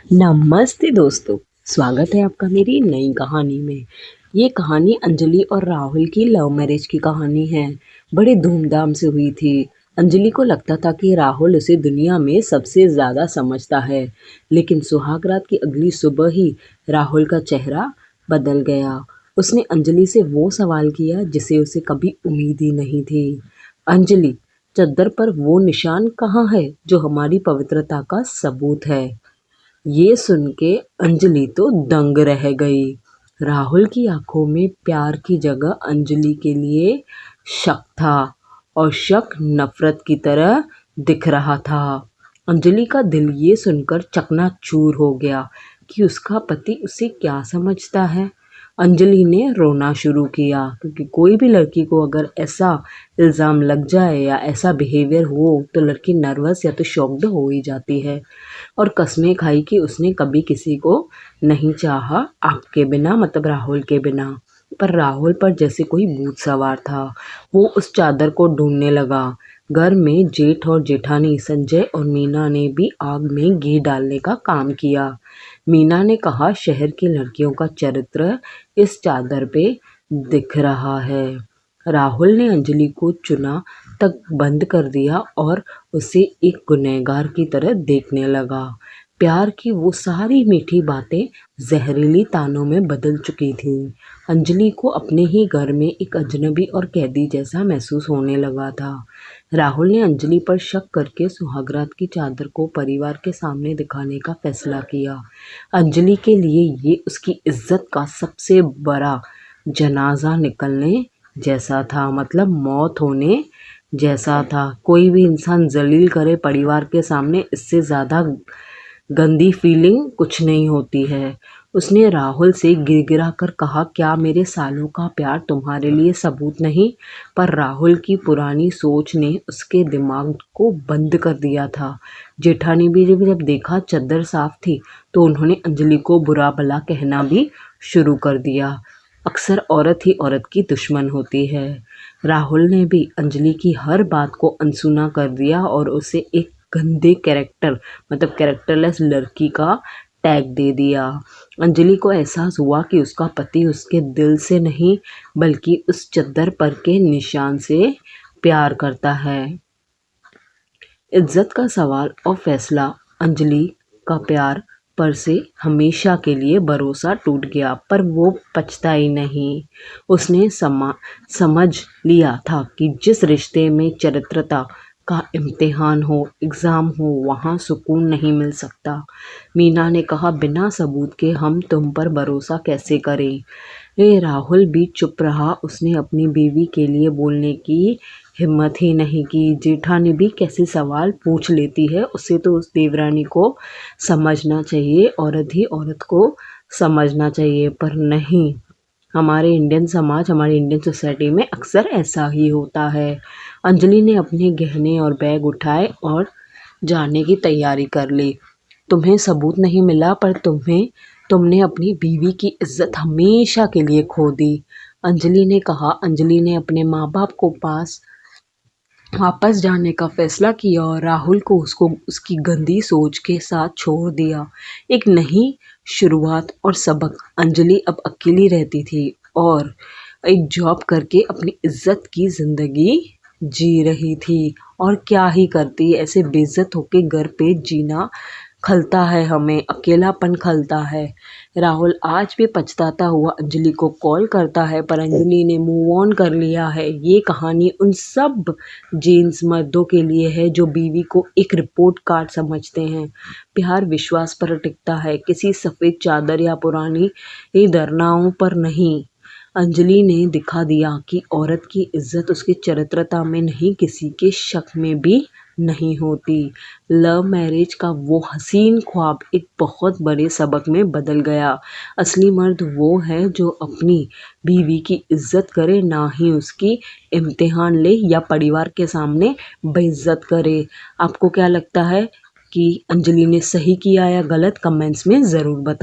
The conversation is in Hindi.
नमस्ते दोस्तों, स्वागत है आपका मेरी नई कहानी में। ये कहानी अंजलि और राहुल की लव मैरिज की कहानी है। बड़े धूमधाम से हुई थी। अंजलि को लगता था कि राहुल उसे दुनिया में सबसे ज़्यादा समझता है, लेकिन सुहाग रात की अगली सुबह ही राहुल का चेहरा बदल गया। उसने अंजलि से वो सवाल किया जिसे उसे कभी उम्मीद ही नहीं थी। अंजलि, चद्दर पर वो निशान कहाँ है जो हमारी पवित्रता का सबूत है? ये सुन के अंजलि तो दंग रह गई। राहुल की आंखों में प्यार की जगह अंजलि के लिए शक था, और शक नफरत की तरह दिख रहा था। अंजलि का दिल ये सुनकर चकनाचूर हो गया कि उसका पति उसे क्या समझता है। अंजलि ने रोना शुरू किया, क्योंकि कोई भी लड़की को अगर ऐसा इल्ज़ाम लग जाए या ऐसा बिहेवियर हो तो लड़की नर्वस या तो शॉक्ड हो ही जाती है। और कसमें खाई कि उसने कभी किसी को नहीं चाहा आपके बिना, मतलब राहुल के बिना। पर राहुल पर जैसे कोई भूत सवार था। वो उस चादर को ढूंढने लगा। घर में जेठ और जेठानी संजय और मीना ने भी आग में घी डालने का काम किया। मीना ने कहा, शहर की लड़कियों का चरित्र इस चादर पे दिख रहा है। राहुल ने अंजलि को चुना तक बंद कर दिया और उसे एक गुनहगार की तरह देखने लगा। प्यार की वो सारी मीठी बातें जहरीली तानों में बदल चुकी थीं। अंजलि को अपने ही घर में एक अजनबी और कैदी जैसा महसूस होने लगा था। राहुल ने अंजलि पर शक करके सुहागरात की चादर को परिवार के सामने दिखाने का फैसला किया। अंजलि के लिए ये उसकी इज्जत का सबसे बड़ा जनाजा निकलने जैसा था, मतलब मौत होने जैसा था। कोई भी इंसान जलील करे परिवार के सामने, इससे ज़्यादा गंदी फीलिंग कुछ नहीं होती है। उसने राहुल से गिड़गिड़ा कर कहा, क्या मेरे सालों का प्यार तुम्हारे लिए सबूत नहीं? पर राहुल की पुरानी सोच ने उसके दिमाग को बंद कर दिया था। जेठानी भी जब देखा चद्दर साफ थी तो उन्होंने अंजलि को बुरा भला कहना भी शुरू कर दिया। अक्सर औरत ही औरत की दुश्मन होती है। राहुल ने भी अंजलि की हर बात को अनसुना कर दिया और उसे एक गंदे कैरेक्टर, मतलब कैरेक्टरलेस लड़की का टैग दे दिया। अंजलि को एहसास हुआ कि उसका पति उसके दिल से नहीं बल्कि उस चद्दर पर के निशान से प्यार करता है। इज्जत का सवाल और फैसला। अंजलि का प्यार पर से हमेशा के लिए भरोसा टूट गया, पर वो पछताई नहीं। उसने समझ लिया था कि जिस रिश्ते में चरित्रता का इम्तिहान हो, एग्ज़ाम हो, वहाँ सुकून नहीं मिल सकता। मीना ने कहा, बिना सबूत के हम तुम पर भरोसा कैसे करें? राहुल भी चुप रहा। उसने अपनी बीवी के लिए बोलने की हिम्मत ही नहीं की। जेठानी भी कैसे सवाल पूछ लेती है, उसे तो उस देवरानी को समझना चाहिए, औरत ही औरत को समझना चाहिए, पर नहीं। हमारे इंडियन समाज, हमारी इंडियन सोसाइटी में अक्सर ऐसा ही होता है। अंजलि ने अपने गहने और बैग उठाए और जाने की तैयारी कर ली। तुम्हें सबूत नहीं मिला, पर तुमने अपनी बीवी की इज्जत हमेशा के लिए खो दी, अंजलि ने कहा। अंजलि ने अपने माँ बाप को पास वापस जाने का फैसला किया और राहुल को उसकी गंदी सोच के साथ छोड़ दिया। एक नई शुरुआत और सबक। अंजलि अब अकेली रहती थी और एक जॉब करके अपनी इज्जत की ज़िंदगी जी रही थी। और क्या ही करती, ऐसे बेइज्जत होके घर पे जीना खलता है, हमें अकेलापन खलता है। राहुल आज भी पछताता हुआ अंजलि को कॉल करता है, पर अंजलि ने मूव ऑन कर लिया है। ये कहानी उन सब जेंट्स मर्दों के लिए है जो बीवी को एक रिपोर्ट कार्ड समझते हैं। प्यार विश्वास पर टिकता है, किसी सफ़ेद चादर या पुरानी धारणाओं पर नहीं। अंजलि ने दिखा दिया कि औरत की इज्जत उसकी चरित्रता में नहीं, किसी के शक में भी नहीं होती। लव मैरिज का वो हसीन ख्वाब एक बहुत बड़े सबक में बदल गया। असली मर्द वो है जो अपनी बीवी की इज्जत करे, ना ही उसकी इम्तिहान ले या परिवार के सामने बेइज्जत करे। आपको क्या लगता है कि अंजलि ने सही किया या गलत? कमेंट्स में ज़रूर बताएं।